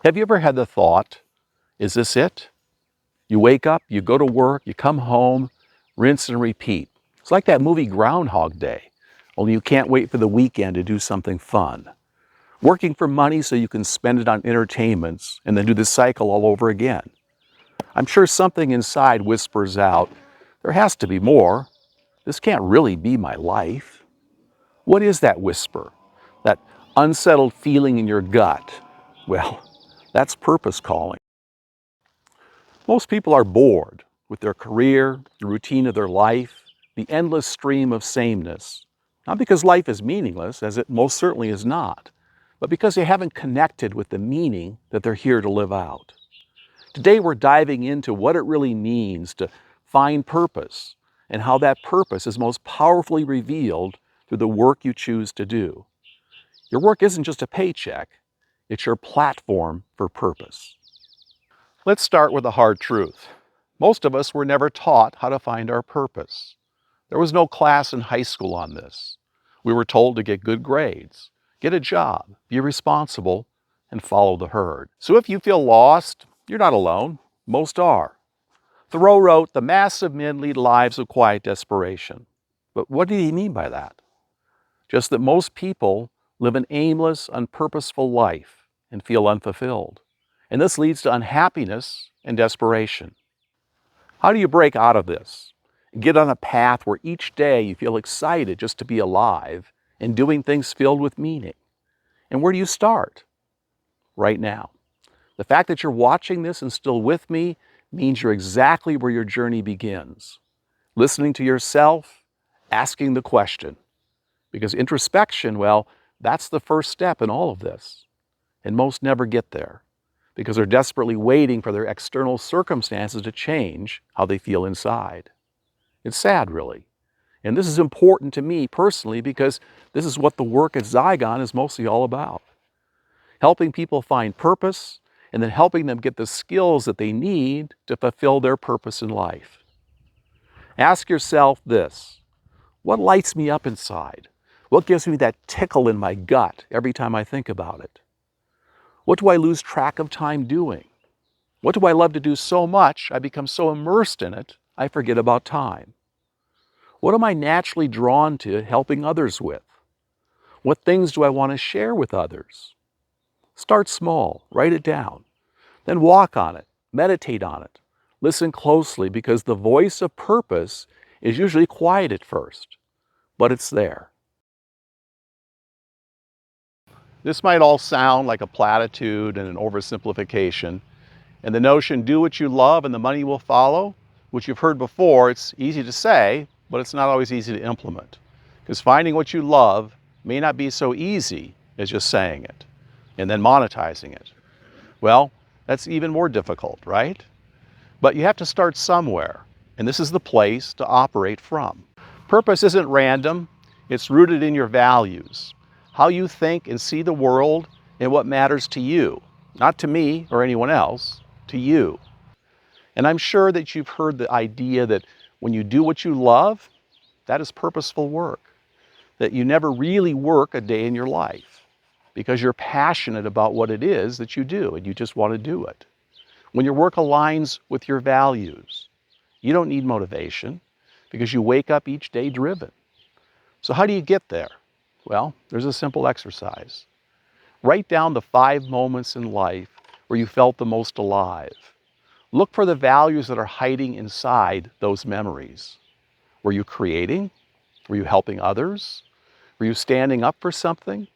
Have you ever had the thought, is this it? You wake up, you go to work, you come home, rinse and repeat. It's like that movie Groundhog Day, only you can't wait for the weekend to do something fun. Working for money so you can spend it on entertainments and then do the cycle all over again. I'm sure something inside whispers out, there has to be more. This can't really be my life. What is that whisper? That unsettled feeling in your gut? Well, that's purpose calling. Most people are bored with their career, the routine of their life, the endless stream of sameness. Not because life is meaningless, as it most certainly is not, but because they haven't connected with the meaning that they're here to live out. Today we're diving into what it really means to find purpose and how that purpose is most powerfully revealed through the work you choose to do. Your work isn't just a paycheck, it's your platform for purpose. Let's start with the hard truth. Most of us were never taught how to find our purpose. There was no class in high school on this. We were told to get good grades, get a job, be responsible, and follow the herd. So if you feel lost, you're not alone. Most are. Thoreau wrote, "The mass of men lead lives of quiet desperation." But what did he mean by that? Just that most people live an aimless, unpurposeful life and feel unfulfilled. And this leads to unhappiness and desperation. How do you break out of this? Get on a path where each day you feel excited just to be alive and doing things filled with meaning. And where do you start? Right now. The fact that you're watching this and still with me means you're exactly where your journey begins. Listening to yourself, asking the question. Because introspection, well, that's the first step in all of this. And most never get there because they're desperately waiting for their external circumstances to change how they feel inside. It's sad, really. And this is important to me personally because this is what the work at Zygon is mostly all about. Helping people find purpose and then helping them get the skills that they need to fulfill their purpose in life. Ask yourself this: what lights me up inside? What gives me that tickle in my gut every time I think about it? What do I lose track of time doing? What do I love to do so much I become so immersed in it I forget about time? What am I naturally drawn to helping others with? What things do I want to share with others? Start small, write it down, then walk on it, meditate on it, listen closely because the voice of purpose is usually quiet at first, but it's there. This might all sound like a platitude and an oversimplification, and the notion, do what you love and the money will follow, which you've heard before, it's easy to say, but it's not always easy to implement. Because finding what you love may not be so easy as just saying it and then monetizing it. Well, that's even more difficult, right? But you have to start somewhere, and this is the place to operate from. Purpose isn't random, it's rooted in your values, how you think and see the world and what matters to you, not to me or anyone else, to you. And I'm sure that you've heard the idea that when you do what you love, that is purposeful work, that you never really work a day in your life because you're passionate about what it is that you do and you just want to do it. When your work aligns with your values, you don't need motivation because you wake up each day driven. So how do you get there? Well, there's a simple exercise. Write down the 5 moments in life where you felt the most alive. Look for the values that are hiding inside those memories. Were you creating? Were you helping others? Were you standing up for something?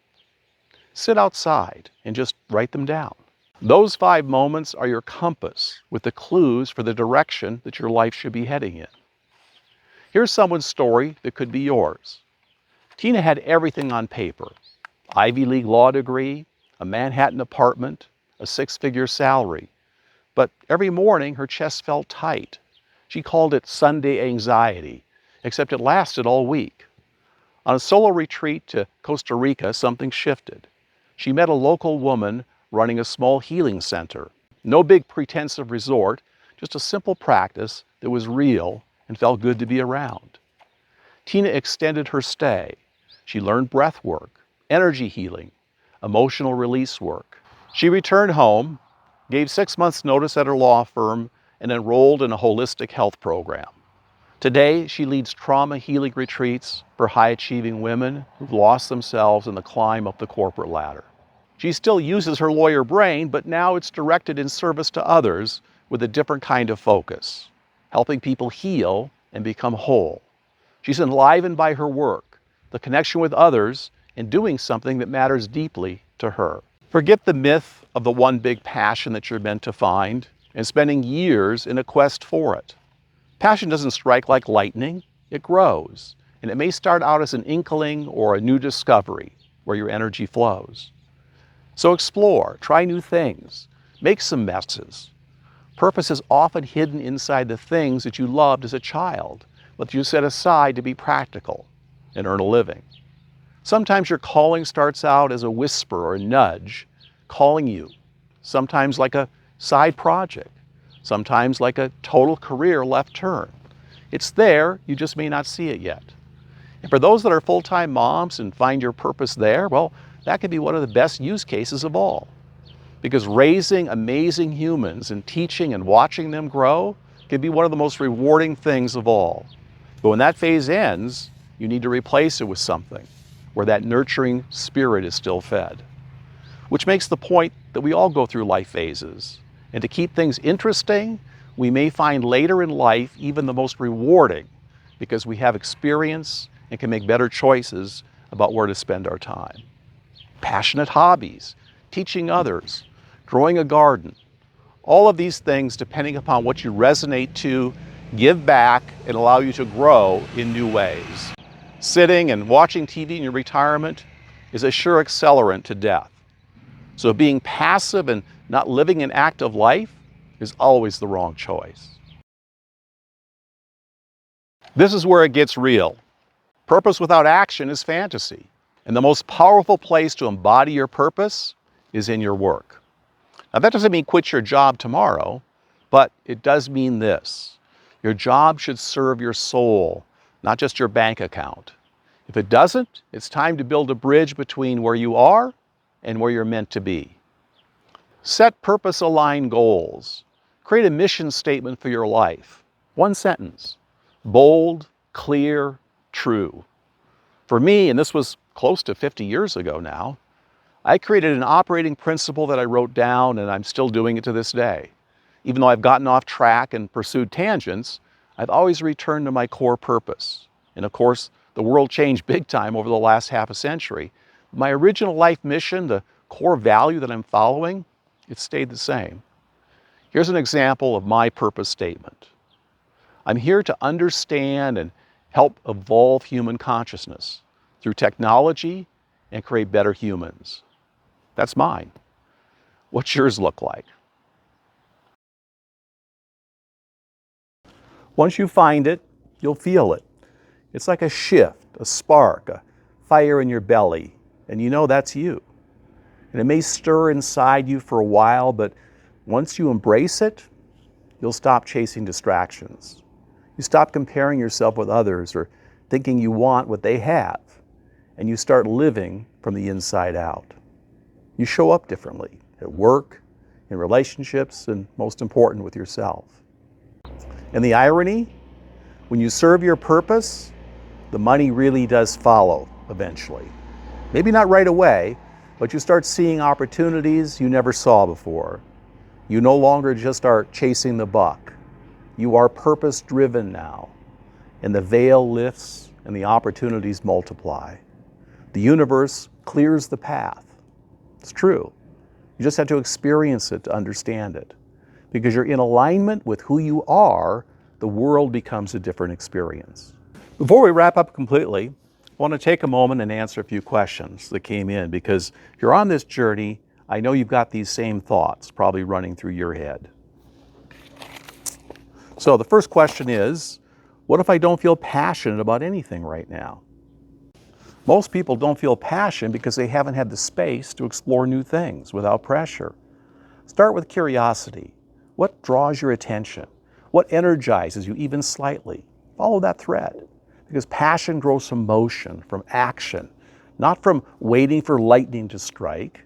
Sit outside and just write them down. Those 5 moments are your compass with the clues for the direction that your life should be heading in. Here's someone's story that could be yours. Tina had everything on paper: Ivy League law degree, a Manhattan apartment, a 6-figure salary. But every morning her chest felt tight. She called it Sunday anxiety, except it lasted all week. On a solo retreat to Costa Rica, something shifted. She met a local woman running a small healing center. No big pretensive resort, just a simple practice that was real and felt good to be around. Tina extended her stay. She learned breath work, energy healing, emotional release work. She returned home, gave 6 months' notice at her law firm, and enrolled in a holistic health program. Today, she leads trauma healing retreats for high-achieving women who've lost themselves in the climb up the corporate ladder. She still uses her lawyer brain, but now it's directed in service to others with a different kind of focus, helping people heal and become whole. She's enlivened by her work, the connection with others, and doing something that matters deeply to her. Forget the myth of the one big passion that you're meant to find and spending years in a quest for it. Passion doesn't strike like lightning, it grows, and it may start out as an inkling or a new discovery where your energy flows. So explore, try new things, make some messes. Purpose is often hidden inside the things that you loved as a child, but you set aside to be practical and earn a living. Sometimes your calling starts out as a whisper or a nudge, calling you, sometimes like a side project, sometimes like a total career left turn. It's there, you just may not see it yet. And for those that are full-time moms and find your purpose there, well, that could be one of the best use cases of all. Because raising amazing humans and teaching and watching them grow can be one of the most rewarding things of all. But when that phase ends, you need to replace it with something where that nurturing spirit is still fed. Which makes the point that we all go through life phases. And to keep things interesting, we may find later in life even the most rewarding because we have experience and can make better choices about where to spend our time. Passionate hobbies, teaching others, growing a garden, all of these things, depending upon what you resonate to, give back and allow you to grow in new ways. Sitting and watching TV in your retirement is a sure accelerant to death. So being passive and not living an active life is always the wrong choice. This is where it gets real. Purpose without action is fantasy. And the most powerful place to embody your purpose is in your work. Now, that doesn't mean quit your job tomorrow, but it does mean this. Your job should serve your soul, not just your bank account. If it doesn't, it's time to build a bridge between where you are and where you're meant to be. Set purpose-aligned goals. Create a mission statement for your life. One sentence. Bold, clear, true. For me, and this was close to 50 years ago now, I created an operating principle that I wrote down, and I'm still doing it to this day. Even though I've gotten off track and pursued tangents, I've always returned to my core purpose. And of course, the world changed big time over the last half a century. My original life mission, the core value that I'm following, it stayed the same. Here's an example of my purpose statement. I'm here to understand and help evolve human consciousness through technology and create better humans. That's mine. What's yours look like? Once you find it, you'll feel it. It's like a shift, a spark, a fire in your belly, and you know that's you. And it may stir inside you for a while, but once you embrace it, you'll stop chasing distractions. You stop comparing yourself with others or thinking you want what they have, and you start living from the inside out. You show up differently at work, in relationships, and most important, with yourself. And the irony, when you serve your purpose, the money really does follow eventually. Maybe not right away, but you start seeing opportunities you never saw before. You no longer just are chasing the buck. You are purpose-driven now, and the veil lifts and the opportunities multiply. The universe clears the path. It's true. You just have to experience it to understand it. Because you're in alignment with who you are, the world becomes a different experience. Before we wrap up completely, I want to take a moment and answer a few questions that came in, because if you're on this journey, I know you've got these same thoughts probably running through your head. So the first question is, what if I don't feel passionate about anything right now? Most people don't feel passion because they haven't had the space to explore new things without pressure. Start with curiosity. What draws your attention? What energizes you even slightly? Follow that thread, because passion grows from motion, from action, not from waiting for lightning to strike.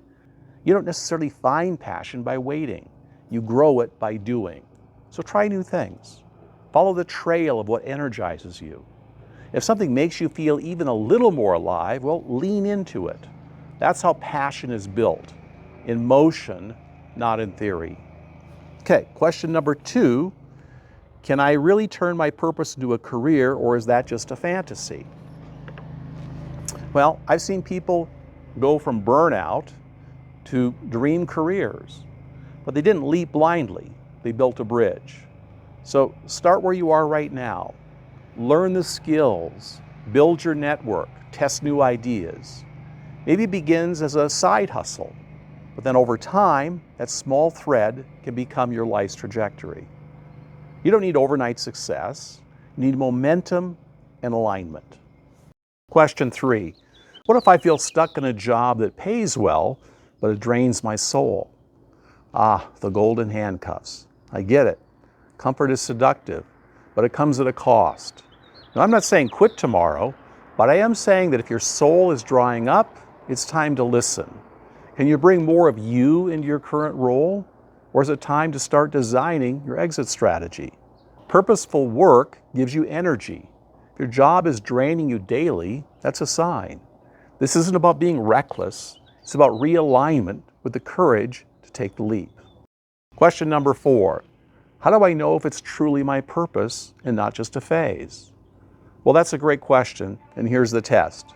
You don't necessarily find passion by waiting. You grow it by doing. So try new things. Follow the trail of what energizes you. If something makes you feel even a little more alive, well, lean into it. That's how passion is built, in motion, not in theory. Okay, question number 2, can I really turn my purpose into a career, or is that just a fantasy? Well, I've seen people go from burnout to dream careers, but they didn't leap blindly. They built a bridge. So start where you are right now. Learn the skills, build your network, test new ideas. Maybe it begins as a side hustle, but then over time, that small thread can become your life's trajectory. You don't need overnight success. You need momentum and alignment. Question 3, what if I feel stuck in a job that pays well, but it drains my soul? Ah, the golden handcuffs. I get it. Comfort is seductive, but it comes at a cost. Now, I'm not saying quit tomorrow, but I am saying that if your soul is drying up, it's time to listen. Can you bring more of you into your current role? Or is it time to start designing your exit strategy? Purposeful work gives you energy. If your job is draining you daily, that's a sign. This isn't about being reckless. It's about realignment with the courage to take the leap. Question number 4, how do I know if it's truly my purpose and not just a phase? Well, that's a great question, and here's the test.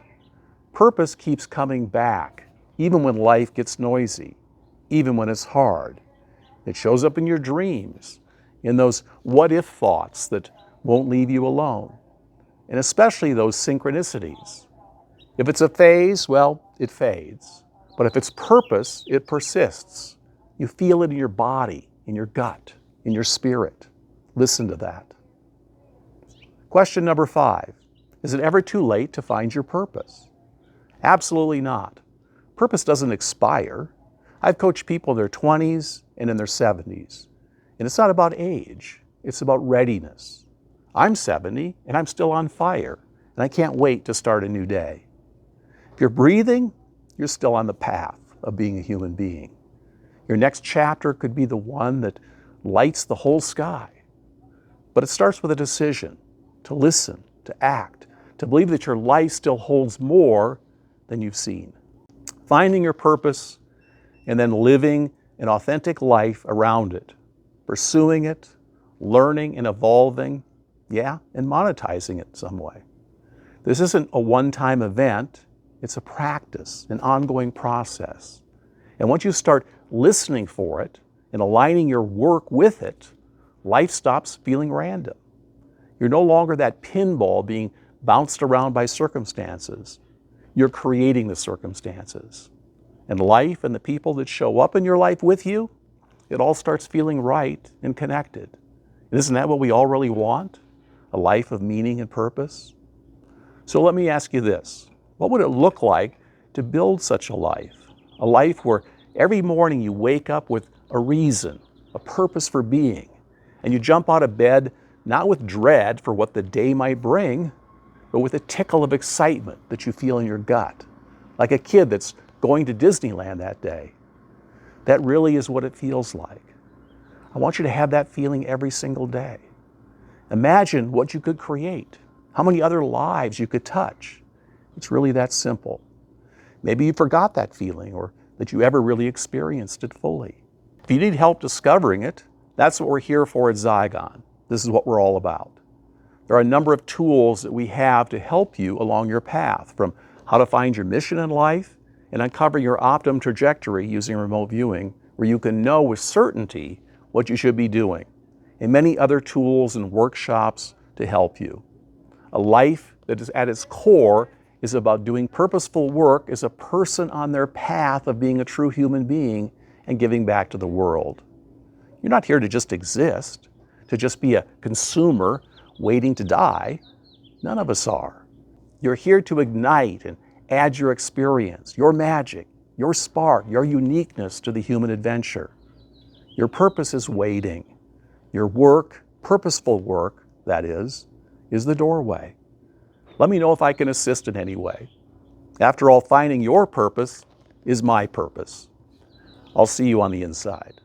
Purpose keeps coming back, even when life gets noisy, even when it's hard. It shows up in your dreams, in those what-if thoughts that won't leave you alone, and especially those synchronicities. If it's a phase, well, it fades. But if it's purpose, it persists. You feel it in your body, in your gut, in your spirit. Listen to that. Question number 5, is it ever too late to find your purpose? Absolutely not. Purpose doesn't expire. I've coached people in their 20s and in their 70s. And it's not about age, it's about readiness. I'm 70 and I'm still on fire, and I can't wait to start a new day. If you're breathing, you're still on the path of being a human being. Your next chapter could be the one that lights the whole sky. But it starts with a decision to listen, to act, to believe that your life still holds more than you've seen. Finding your purpose and then living an authentic life around it, pursuing it, learning and evolving, and monetizing it some way. This isn't a one-time event, it's a practice, an ongoing process. And once you start listening for it and aligning your work with it, life stops feeling random. You're no longer that pinball being bounced around by circumstances. You're creating the circumstances. And life and the people that show up in your life with you, it all starts feeling right and connected. And isn't that what we all really want? A life of meaning and purpose? So let me ask you this. What would it look like to build such a life? A life where every morning you wake up with a reason, a purpose for being, and you jump out of bed not with dread for what the day might bring, but with a tickle of excitement that you feel in your gut, like a kid that's going to Disneyland that day. That really is what it feels like. I want you to have that feeling every single day. Imagine what you could create, how many other lives you could touch. It's really that simple. Maybe you forgot that feeling or that you ever really experienced it fully. If you need help discovering it, that's what we're here for at Zygon. This is what we're all about. There are a number of tools that we have to help you along your path, from how to find your mission in life and uncover your optimum trajectory using remote viewing, where you can know with certainty what you should be doing, and many other tools and workshops to help you. A life that is at its core is about doing purposeful work as a person on their path of being a true human being and giving back to the world. You're not here to just exist, to just be a consumer waiting to die. None of us are. You're here to ignite and add your experience, your magic, your spark, your uniqueness to the human adventure. Your purpose is waiting. Your work, purposeful work, that is the doorway. Let me know if I can assist in any way. After all, finding your purpose is my purpose. I'll see you on the inside.